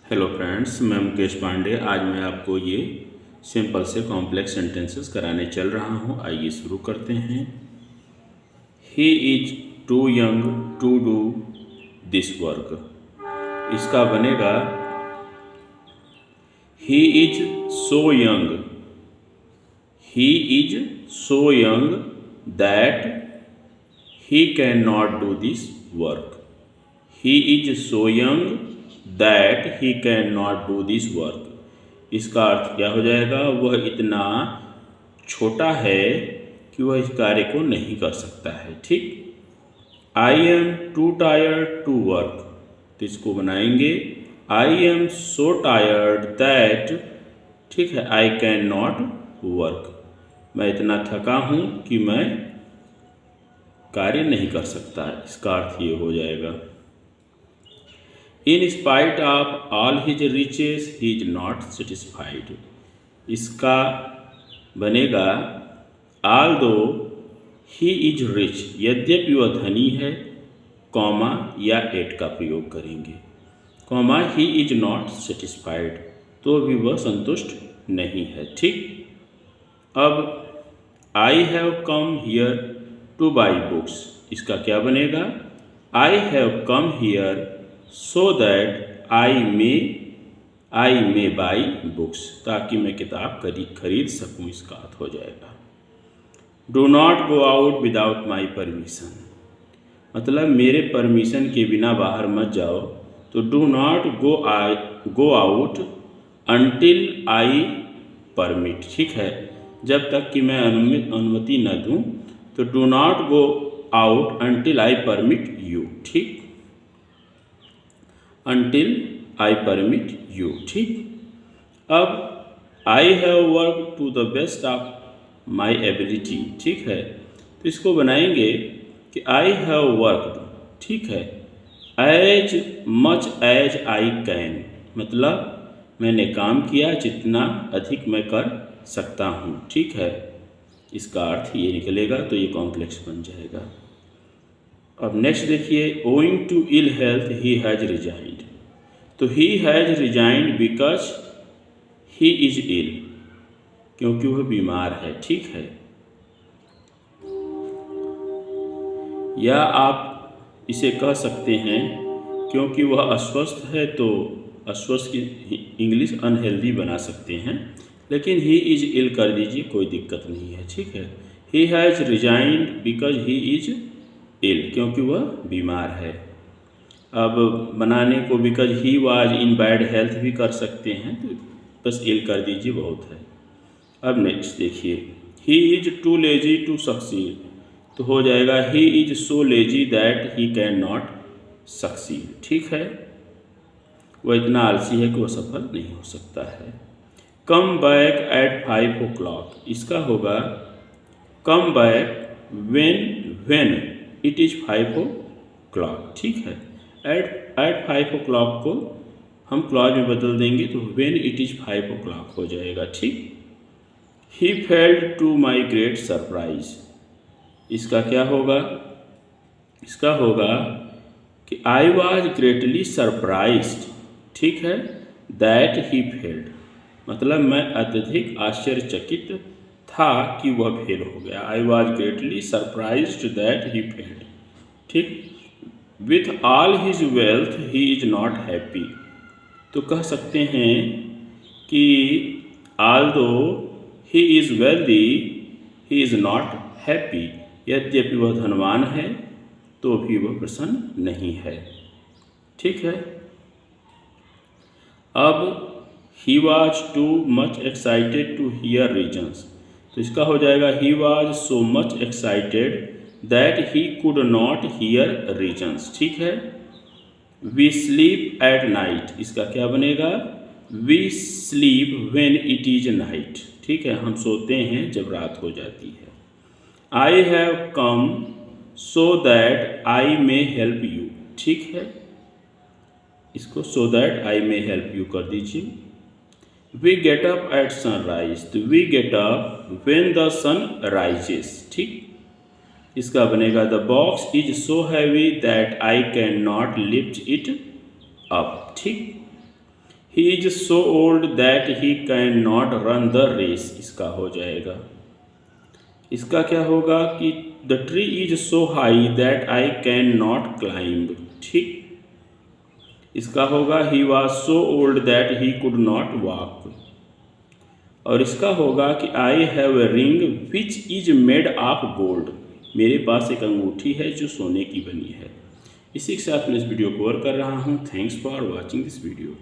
Hello friends, मैं मुकेश पांडे। आज मैं आपको ये सिंपल से कॉम्प्लेक्स सेंटेंसेस कराने चल रहा हूँ। आइए शुरू करते हैं। He is too young to do this work. इसका बनेगा he is so young, he is so young that he can not do this work. He is so young that he can not do this work. इसका अर्थ क्या हो जाएगा? वह इतना छोटा है कि वह इस कार्य को नहीं कर सकता है। ठीक। I am too tired to work, तो इसको बनाएंगे I am so tired that, ठीक है, आई कैन नॉट वर्क। मैं इतना थका हूँ कि मैं कार्य नहीं कर सकता। इसका अर्थ ये हो जाएगा in spite of all his riches he is not satisfied. इसका बनेगा ऑल दो ही इज रिच, यद्यपि वह धनी है, कॉमा या एट का प्रयोग करेंगे, comma he is not satisfied, तो भी वह संतुष्ट नहीं है। ठीक। अब I have come here two by books. इसका क्या बनेगा? आई have come here so that I may by books, ताकि मैं किताब खरीद सकूं। इसका अर्थ हो जाएगा do not go out without my permission, मतलब मेरे परमिशन के बिना बाहर मत जाओ। तो do not go out until I permit, ठीक है, जब तक कि मैं अनुमति न दूं। तो do not go out until I permit you. ठीक, अनटिल आई परमिट यू। ठीक। अब I have work to the best of my ability, ठीक है, तो इसको बनाएंगे कि आई हैव वर्कड, ठीक है, as much as I can, मतलब मैंने काम किया जितना अधिक मैं कर सकता हूँ। ठीक है, इसका अर्थ ये निकलेगा, तो ये कॉम्प्लेक्स बन जाएगा। अब नेक्स्ट देखिए, owing to ill health he has resigned. तो he has resigned because he is ill, क्योंकि वह बीमार है। ठीक है, या आप इसे कह सकते हैं क्योंकि वह अस्वस्थ है, तो अस्वस्थ की इंग्लिश अनहेल्दी बना सकते हैं, लेकिन ही इज इल कर दीजिए, कोई दिक्कत नहीं है। ठीक है, he has resigned because he is ill, क्योंकि वह बीमार है। अब बनाने को because he was in bad health भी कर सकते हैं, तो बस इल कर दीजिए, बहुत है। अब नेक्स्ट देखिए, he is too lazy to succeed, तो हो जाएगा he is so lazy that he can not succeed. ठीक है, वह इतना आलसी है कि वह सफल नहीं हो सकता है। कम बैक एट 5 o'clock, इसका होगा come back when it is 5 o'clock। ठीक है, एट 5 o'clock को हम क्लॉज में बदल देंगे, तो व्हेन इट इज 5 o'clock हो जाएगा। ठीक। He failed to my great surprise, इसका क्या होगा? इसका होगा कि आई वॉज ग्रेटली सरप्राइज्ड, ठीक है, दैट ही फेल्ड, मतलब मैं अत्यधिक आश्चर्यचकित था कि वह फेल हो गया। I was greatly surprised that he failed. ठीक। With all his wealth he is not happy, तो कह सकते हैं कि although he is wealthy he is not happy, यद्यपि वह धनवान है तो भी वह प्रसन्न नहीं है। ठीक है। अब he was too much excited to hear reasons, तो इसका हो जाएगा he was so much excited that he could not hear reasons. ठीक है। वी स्लीप एट नाइट, इसका क्या बनेगा? We sleep when it is night. ठीक है, हम सोते हैं जब रात हो जाती है। I have come so that I may help you. ठीक है, इसको so that I may help you कर दीजिए। We get up at sunrise, तो we get up when the sun rises. ठीक, इसका बनेगा the box is so heavy that I can not lift it up. ठीक, he is so old that he can not run the race, इसका हो जाएगा। इसका क्या होगा कि the tree is so high that I can not climb, ठीक। इसका होगा ही was so old that he could not walk. और इसका होगा कि I have a ring which is made of gold, मेरे पास एक अंगूठी है जो सोने की बनी है। इसी के साथ मैं इस वीडियो को कवर कर रहा हूँ। Thanks for watching this video.